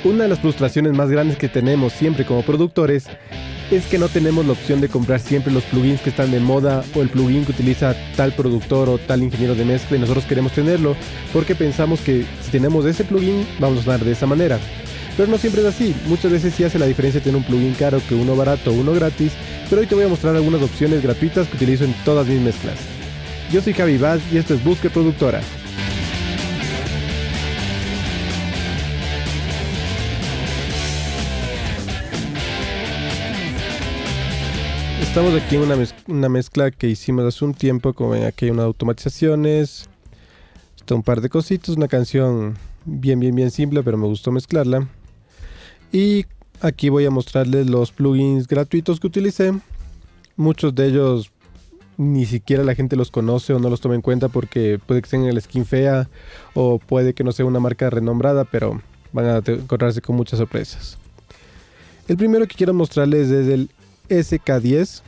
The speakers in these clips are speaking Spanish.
Una de las frustraciones más grandes que tenemos siempre como productores es que no tenemos la opción de comprar siempre los plugins que están de moda o el plugin que utiliza tal productor o tal ingeniero de mezcla y nosotros queremos tenerlo porque pensamos que si tenemos ese plugin vamos a sonar de esa manera. Pero no siempre es así, muchas veces sí hace la diferencia tener un plugin caro que uno barato o uno gratis, pero hoy te voy a mostrar algunas opciones gratuitas que utilizo en todas mis mezclas. Yo soy Javi Vaz y esto es Busque Productora. Estamos aquí en una mezcla que hicimos hace un tiempo, como ven aquí hay unas automatizaciones, está un par de cositas, una canción bien simple, pero me gustó mezclarla. Y aquí voy a mostrarles los plugins gratuitos que utilicé. Muchos de ellos ni siquiera la gente los conoce o no los toma en cuenta porque puede que tengan la skin fea o puede que no sea una marca renombrada, pero van a encontrarse con muchas sorpresas. El primero que quiero mostrarles es el SK10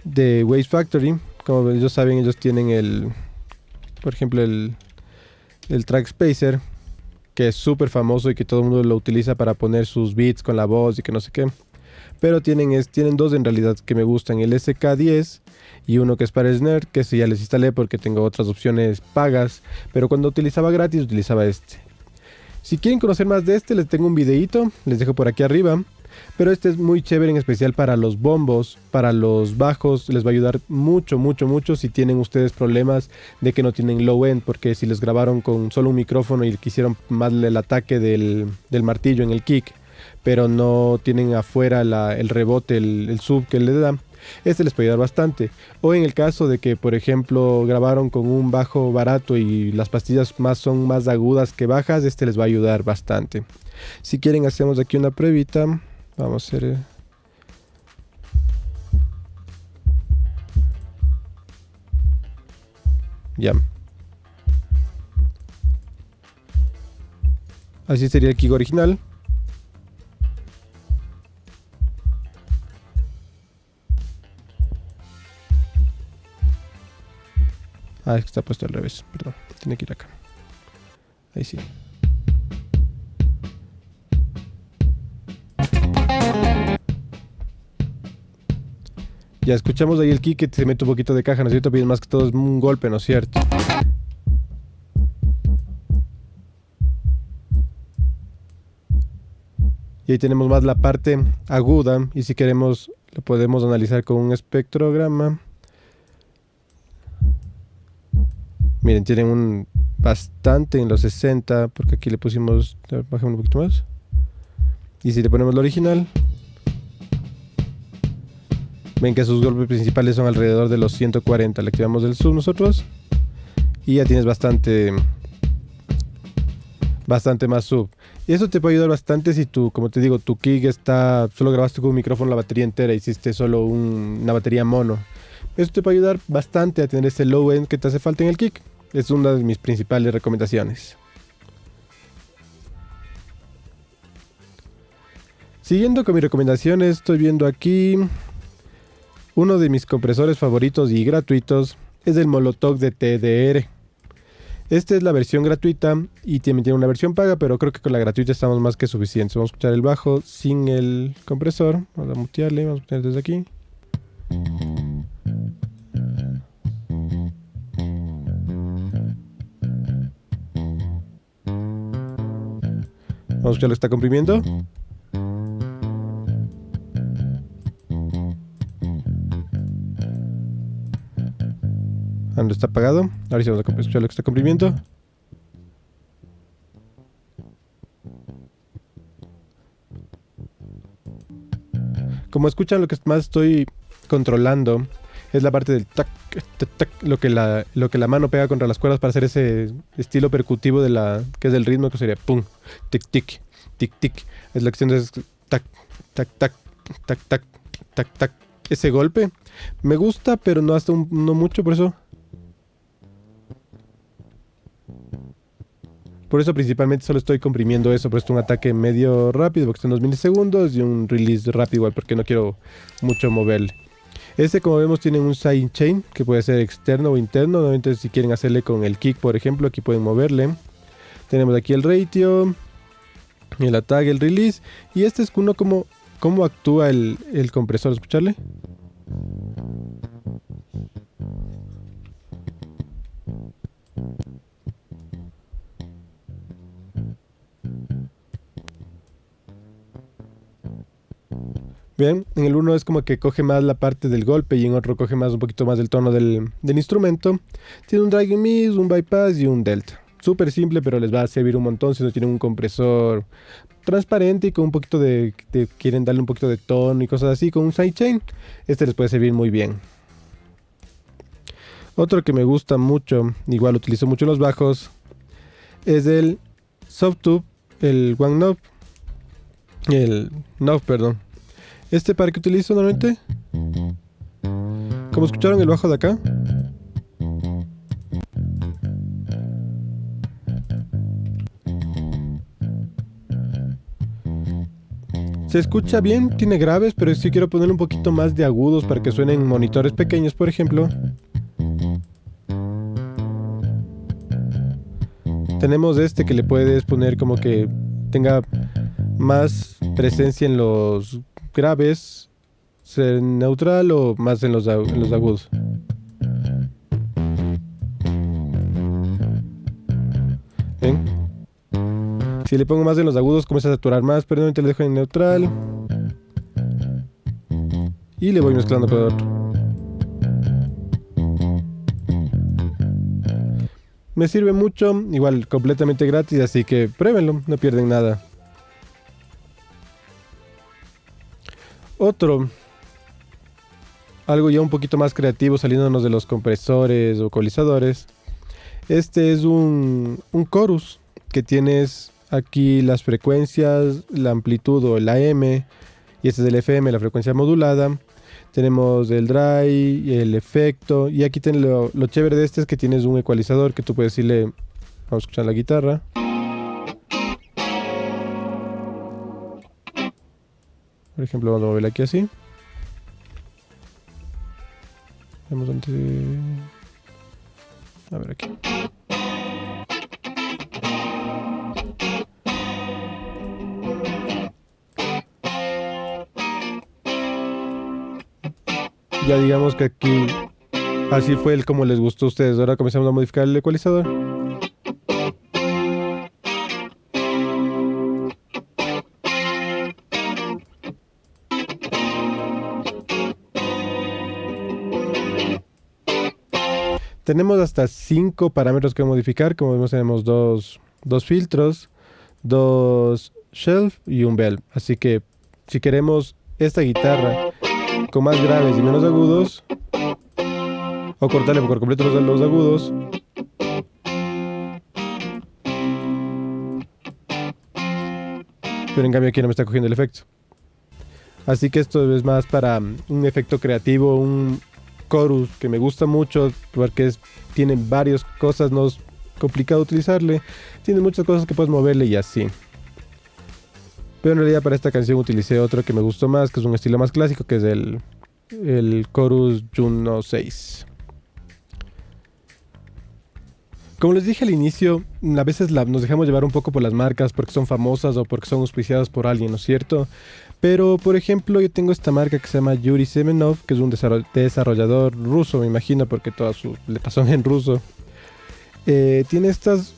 de Waves Factory. Como ellos saben, ellos tienen por ejemplo el Track Spacer, que es súper famoso y que todo el mundo lo utiliza para poner sus beats con la voz y que no sé qué. Pero tienen dos en realidad que me gustan, el SK10 y uno que es para Snare, que ese ya les instalé porque tengo otras opciones pagas, pero cuando utilizaba gratis utilizaba este. Si quieren conocer más de este, les tengo un videito, les dejo por aquí arriba. Pero este es muy chévere, en especial para los bombos, para los bajos, les va a ayudar mucho si tienen ustedes problemas de que no tienen low end, porque si les grabaron con solo un micrófono y quisieron más el ataque del martillo en el kick, pero no tienen afuera el rebote, el sub que le da, este les puede ayudar bastante. O en el caso de que, por ejemplo, grabaron con un bajo barato y las pastillas son más agudas que bajas, este les va a ayudar bastante. Si quieren hacemos aquí una pruebita. Vamos a hacer... Ya. Así sería el kick original. Ah, es que está puesto al revés. Perdón, tiene que ir acá. Ahí sí. Ya escuchamos ahí el kick que se mete un poquito de caja, ¿no es cierto? Pero más que todo es un golpe, ¿no es cierto? Y ahí tenemos más la parte aguda. Y si queremos, lo podemos analizar con un espectrograma. Miren, tienen bastante en los 60, porque aquí le pusimos... Bajemos un poquito más. Y si le ponemos lo original... Ven que sus golpes principales son alrededor de los 140. Le activamos el sub nosotros. Y ya tienes bastante más sub. Y eso te puede ayudar bastante si como te digo, tu kick solo grabaste con un micrófono la batería entera. Hiciste solo una batería mono. Eso te puede ayudar bastante a tener ese low end que te hace falta en el kick. Es una de mis principales recomendaciones. Siguiendo con mis recomendaciones, estoy viendo aquí... Uno de mis compresores favoritos y gratuitos es el Molotov de TDR. Esta es la versión gratuita y tiene una versión paga, pero creo que con la gratuita estamos más que suficientes. Vamos a escuchar el bajo sin el compresor. Vamos a mutearle, vamos a poner desde aquí. Vamos a escuchar lo que está comprimiendo. No está apagado. Ahora sí vamos a escuchar lo que está comprimiendo. Como escuchan, lo que más estoy controlando es la parte del tac, tac, lo que la mano pega contra las cuerdas para hacer ese estilo percutivo que es del ritmo, que sería pum, tic, tic, tic, tic. Es la acción de tac, tac, tac, tac, tac, tac, tac. Ese golpe me gusta, pero no mucho, por eso. Por eso principalmente solo estoy comprimiendo eso, por esto un ataque medio rápido porque está en 2 milisegundos y un release rápido igual porque no quiero mucho moverle. Este, como vemos, tiene un sidechain que puede ser externo o interno. Entonces si quieren hacerle con el kick, por ejemplo, aquí pueden moverle. Tenemos aquí el ratio, el attack, el release. Y este es uno como cómo actúa el compresor. ¿Escucharle? Bien, en el uno es como que coge más la parte del golpe y en otro coge más un poquito más del tono del instrumento. Tiene un dragging miss, un bypass y un delta. Súper simple, pero les va a servir un montón si no tienen un compresor transparente y con un poquito quieren darle un poquito de tono y cosas así con un sidechain. Este les puede servir muy bien. Otro que me gusta mucho, igual utilizo mucho en los bajos, es el Softube, el One Knob. El Knob, perdón. Este par que utilizo normalmente, como escucharon el bajo de acá, se escucha bien, tiene graves, pero si quiero ponerle un poquito más de agudos para que suenen en monitores pequeños, por ejemplo. Tenemos este que le puedes poner como que tenga más presencia en los graves, ser neutral o más en los agudos. ¿Ven? Si le pongo más en los agudos comienza a saturar más, pero normalmente le dejo en neutral. Y le voy mezclando con el otro. Me sirve mucho, igual completamente gratis, así que pruébenlo, no pierden nada. Otro, algo ya un poquito más creativo saliéndonos de los compresores o ecualizadores. Este es un chorus que tienes aquí las frecuencias, la amplitud o el AM, y este es el FM, la frecuencia modulada. Tenemos el dry, el efecto, y aquí lo chévere de este es que tienes un ecualizador que tú puedes decirle, vamos a escuchar la guitarra. Por ejemplo, vamos a moverla aquí así. Vamos donde... A ver aquí. Ya digamos que aquí así fue como les gustó a ustedes. Ahora comenzamos a modificar el ecualizador. Tenemos hasta 5 parámetros que modificar. Como vemos tenemos dos filtros, 2 shelf y un bell. Así que si queremos esta guitarra con más graves y menos agudos, o cortarle por completo los agudos, pero en cambio aquí no me está cogiendo el efecto. Así que esto es más para un efecto creativo, un chorus que me gusta mucho porque tiene varias cosas, no es complicado utilizarle, tiene muchas cosas que puedes moverle y así. Pero en realidad para esta canción utilicé otro que me gustó más, que es un estilo más clásico, que es el Chorus Juno 6. Como les dije al inicio, a veces nos dejamos llevar un poco por las marcas porque son famosas o porque son auspiciadas por alguien, ¿no es cierto? Pero, por ejemplo, yo tengo esta marca que se llama Yuri Semenov, que es un desarrollador ruso, me imagino, porque todas sus letras son en ruso. Tiene estos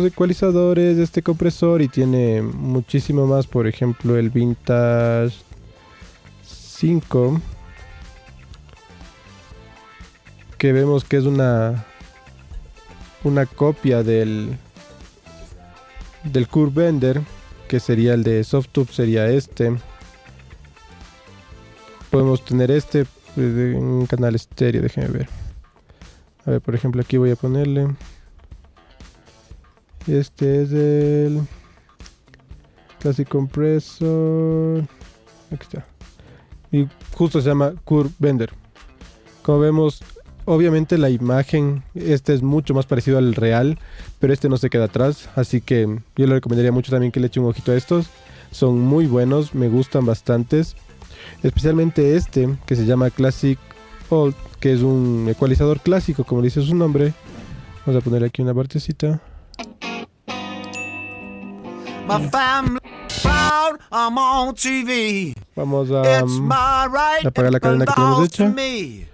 ecualizadores, este compresor, y tiene muchísimo más. Por ejemplo, el Vintage 5, que vemos que es una copia del Curve Bender, que sería el de Softube, sería este. Podemos tener este en un canal estéreo, déjenme ver. A ver, por ejemplo, aquí voy a ponerle. Este es el Classic Compressor. Aquí está. Y justo se llama Curve Bender. Como vemos, obviamente la imagen, este es mucho más parecido al real, pero este no se queda atrás. Así que yo le recomendaría mucho también que le eche un ojito a estos. Son muy buenos, me gustan bastantes. Especialmente este, que se llama Classic Old, que es un ecualizador clásico, como dice su nombre. Vamos a poner aquí una partecita. proud, I'm on TV. Vamos It's my right, apagar la it cadena que tenemos belongs to hecha. me.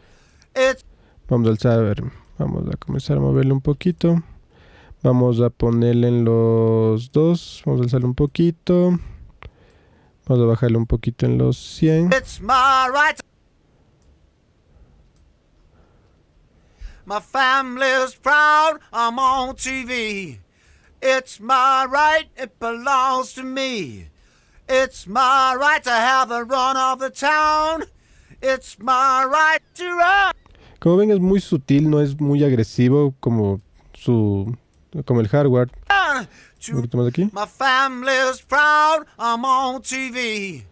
It's Vamos a alzar, a ver, vamos a comenzar a moverle un poquito. Vamos a ponerle en los dos. Vamos a alzarle un poquito. Vamos a bajarle un poquito en los 100. It's my right. My family's proud, I'm on TV. It's my right, it belongs to me. It's my right to have the run of the town. It's my right to run. Como ven, es muy sutil, no es muy agresivo como el hardware. Un poquito más aquí. My family's proud, I'm on TV.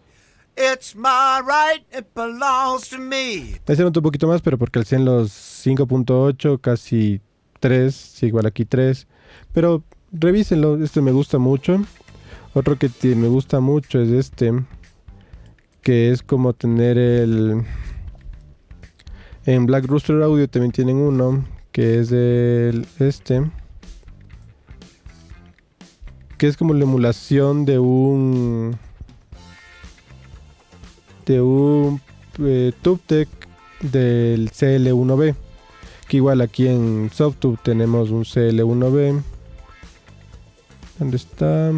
It's my right, it belongs to me. Ahí se nota un poquito más, pero porque al 100 los 5.8, casi 3, sí, igual aquí 3. Pero revísenlo, este me gusta mucho. Otro que me gusta mucho es este, que es como tener el... En Black Rooster Audio también tienen uno, que es este, que es como la emulación de un TubeTech del CL1B, que igual aquí en Softube tenemos un CL1B. ¿Dónde está?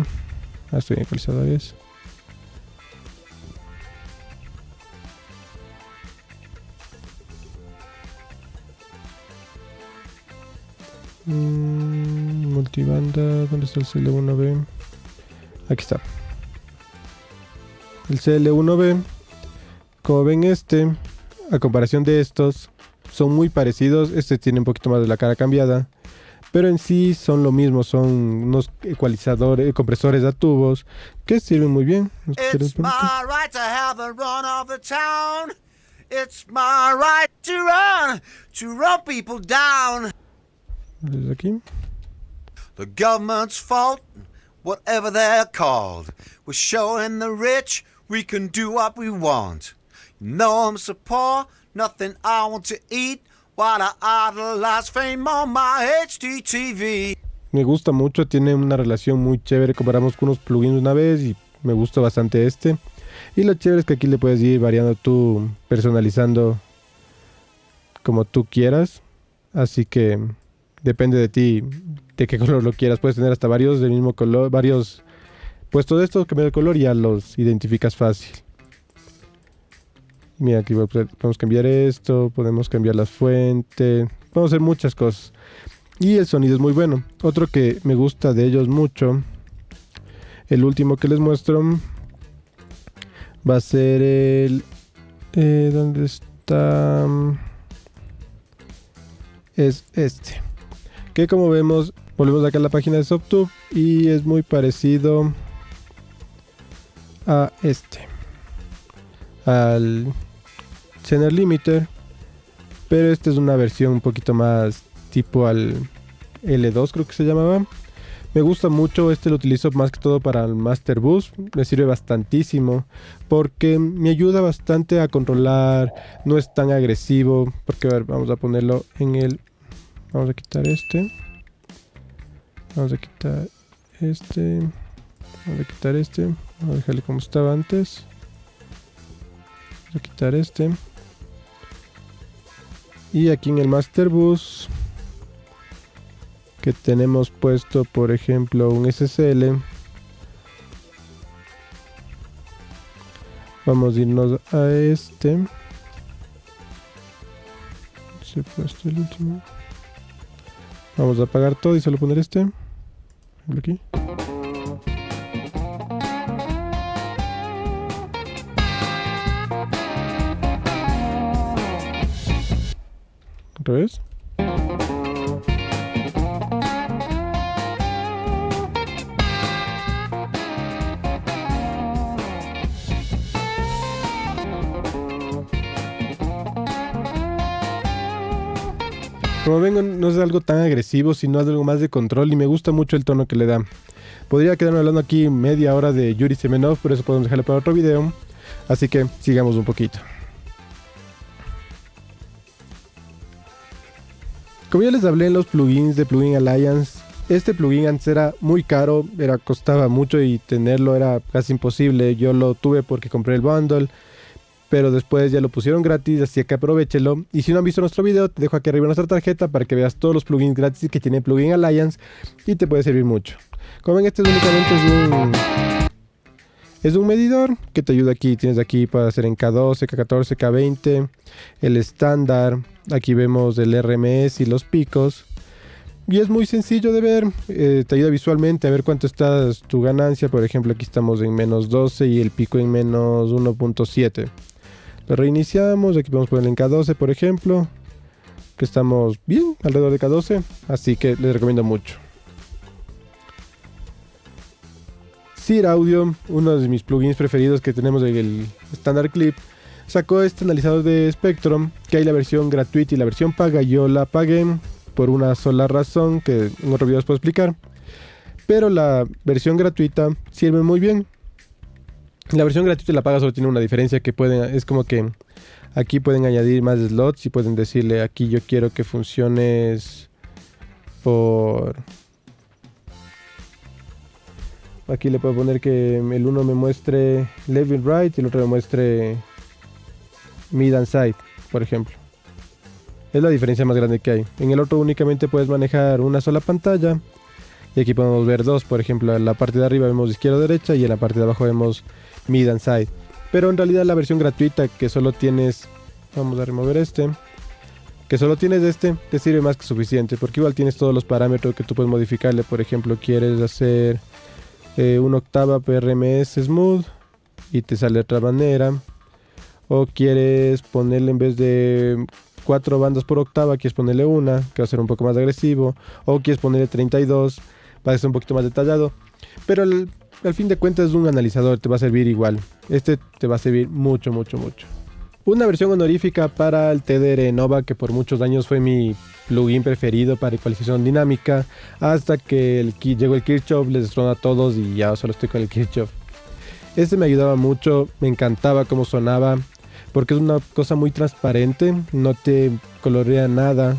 Estoy actualizado, ¿ves? Multibanda, ¿dónde está el CL1B? Aquí está. El CL1B, como ven, a comparación de estos, son muy parecidos. Este tiene un poquito más de la cara cambiada, pero en sí son lo mismo, son unos ecualizadores, compresores a tubos que sirven muy bien. It's my right to have the run of the town. It's my right to run people down. Desde aquí. The government's fault, whatever they're called. We're showing the rich we can do what we want. No, I'm so poor, nothing I want to eat, while I idolize fame on my HDTV. Me gusta mucho, tiene una relación muy chévere. Comparamos con unos plugins una vez y me gusta bastante este. Y lo chévere es que aquí le puedes ir variando tú, personalizando como tú quieras. Así que depende de ti, de qué color lo quieras. Puedes tener hasta varios del mismo color, varios puestos de estos, cambiar el color y ya los identificas fácil. Mira, aquí podemos cambiar esto, podemos cambiar la fuente, podemos hacer muchas cosas. Y el sonido es muy bueno. Otro que me gusta de ellos mucho, el último que les muestro, va a ser el... ¿dónde está? Es este. Que como vemos, volvemos acá a la página de Softube y es muy parecido a al Zener Limiter, pero esta es una versión un poquito más tipo al L2, creo que se llamaba. Me gusta mucho, lo utilizo más que todo para el Master Boost, me sirve bastantísimo porque me ayuda bastante a controlar, no es tan agresivo, porque a ver, vamos a ponerlo en el... Vamos a quitar vamos a quitar vamos a quitar vamos a dejarle como estaba antes, vamos a quitar y aquí en el Master Bus que tenemos puesto, por ejemplo, un SSL, vamos a irnos a se ha puesto el último. Vamos a apagar todo y solo poner aquí. Otra vez. Como ven, no es algo tan agresivo, sino es algo más de control y me gusta mucho el tono que le da. Podría quedarme hablando aquí media hora de Yuri Semenov, pero eso podemos dejarlo para otro video. Así que sigamos un poquito. Como ya les hablé en los plugins de Plugin Alliance, Este plugin antes era muy caro, costaba mucho y tenerlo era casi imposible. Yo lo tuve porque compré el bundle, pero después ya lo pusieron gratis, así que aprovéchelo. Y si no han visto nuestro video, te dejo aquí arriba nuestra tarjeta para que veas todos los plugins gratis que tiene Plugin Alliance y te puede servir mucho. Como ven, este únicamente es un medidor que te ayuda aquí. Tienes aquí para hacer en K12, K14, K20, el estándar. Aquí vemos el RMS y los picos. Y es muy sencillo de ver, te ayuda visualmente a ver cuánto está tu ganancia. Por ejemplo, aquí estamos en menos 12 y el pico en menos 1.7. Lo reiniciamos, aquí podemos poner en K12 por ejemplo, que estamos bien alrededor de K12, así que les recomiendo mucho. Sear Audio, uno de mis plugins preferidos que tenemos en el Standard Clip, sacó este analizador de Spectrum, que hay la versión gratuita y la versión paga. Yo la pagué por una sola razón que en otro video os puedo explicar, pero la versión gratuita sirve muy bien. La versión gratuita y la paga solo tiene una diferencia, que es como que aquí pueden añadir más slots y pueden decirle aquí yo quiero que funciones por... Aquí le puedo poner que el uno me muestre left and right y el otro me muestre mid and side, por ejemplo. Es la diferencia más grande que hay. En el otro únicamente puedes manejar una sola pantalla. Y aquí podemos ver dos, por ejemplo, en la parte de arriba vemos izquierda o derecha y en la parte de abajo vemos mid and side. Pero en realidad la versión gratuita, que solo tienes... Vamos a remover que solo tienes te sirve más que suficiente, porque igual tienes todos los parámetros que tú puedes modificarle. Por ejemplo, quieres hacer una octava PRMS Smooth y te sale de otra manera. O quieres ponerle, en vez de 4 bandas por octava, quieres ponerle una, que va a ser un poco más agresivo. O quieres ponerle 32 para ser un poquito más detallado. Pero al fin de cuentas es un analizador, te va a servir igual. Este te va a servir mucho, mucho, mucho. Una versión honorífica para el TDR Nova, que por muchos años fue mi plugin preferido para ecualización dinámica, hasta que llegó el Kirchhoff, les destronó a todos y ya solo estoy con el Kirchhoff. Este me ayudaba mucho, me encantaba cómo sonaba, porque es una cosa muy transparente, no te colorea nada.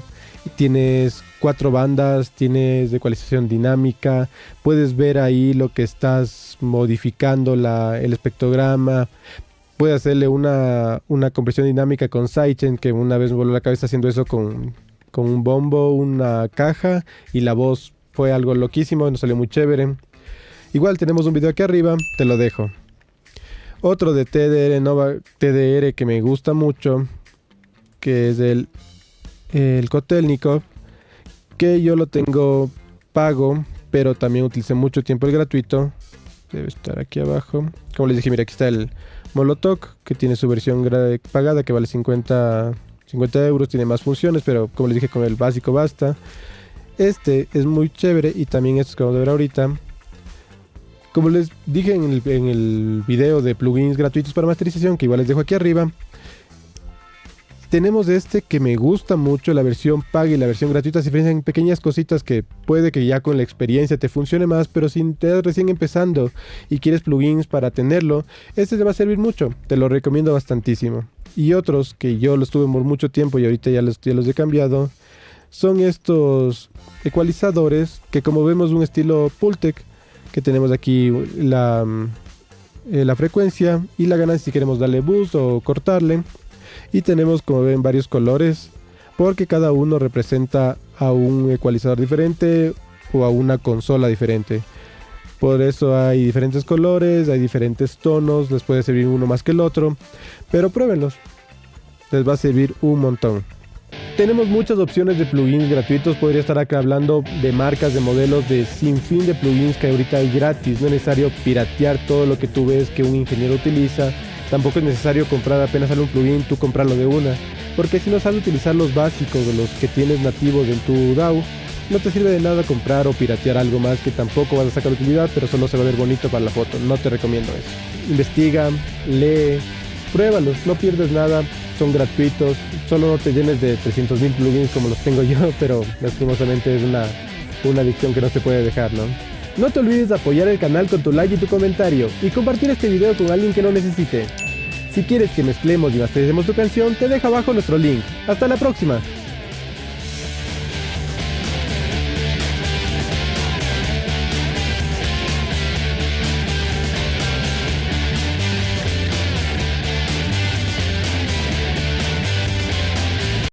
Tienes 4 bandas, tienes ecualización dinámica, puedes ver ahí lo que estás modificando, el espectrograma. Puedes hacerle una compresión dinámica con Sidechain, que una vez me voló la cabeza haciendo eso con un bombo, una caja, y la voz fue algo loquísimo, nos salió muy chévere. Igual tenemos un video aquí arriba, te lo dejo. Otro de TDR Nova, TDR que me gusta mucho, que es el Kotelnikov, que yo lo tengo pago, pero también utilicé mucho tiempo el gratuito. Debe estar aquí abajo. Como les dije, mira, aquí está el Molotov, que tiene su versión pagada, que vale 50 euros, tiene más funciones, pero como les dije, con el básico basta. Este es muy chévere, y también estos que vamos a ver ahorita. Como les dije en el video de plugins gratuitos para masterización, que igual les dejo aquí arriba, tenemos que me gusta mucho, la versión paga y la versión gratuita se diferencian en pequeñas cositas que puede que ya con la experiencia te funcione más, pero si te estás recién empezando y quieres plugins para tenerlo, este te va a servir mucho, te lo recomiendo bastantísimo. Y otros que yo los tuve por mucho tiempo y ahorita ya los he cambiado, son estos ecualizadores que, como vemos, un estilo Pultec, que tenemos aquí la frecuencia y la ganancia si queremos darle boost o cortarle. Y tenemos, como ven, varios colores, porque cada uno representa a un ecualizador diferente o a una consola diferente. Por eso hay diferentes colores, hay diferentes tonos, les puede servir uno más que el otro, pero pruébenlos, les va a servir un montón. Tenemos muchas opciones de plugins gratuitos, podría estar acá hablando de marcas, de modelos, de sinfín de plugins que ahorita hay gratis. No es necesario piratear todo lo que tú ves que un ingeniero utiliza. Tampoco es necesario comprar, apenas sale un plugin, tú comprarlo de una, porque si no sabes utilizar los básicos de los que tienes nativos en tu DAW, no te sirve de nada comprar o piratear algo más que tampoco vas a sacar utilidad, pero solo se va a ver bonito para la foto. No te recomiendo eso. Investiga, lee, pruébalos, no pierdes nada, son gratuitos, solo no te llenes de 300,000 plugins como los tengo yo, pero lastimosamente es una adicción que no se puede dejar, ¿no? No te olvides de apoyar el canal con tu like y tu comentario, y compartir este video con alguien que lo necesite. Si quieres que mezclemos y mastericemos tu canción, te dejo abajo nuestro link. ¡Hasta la próxima!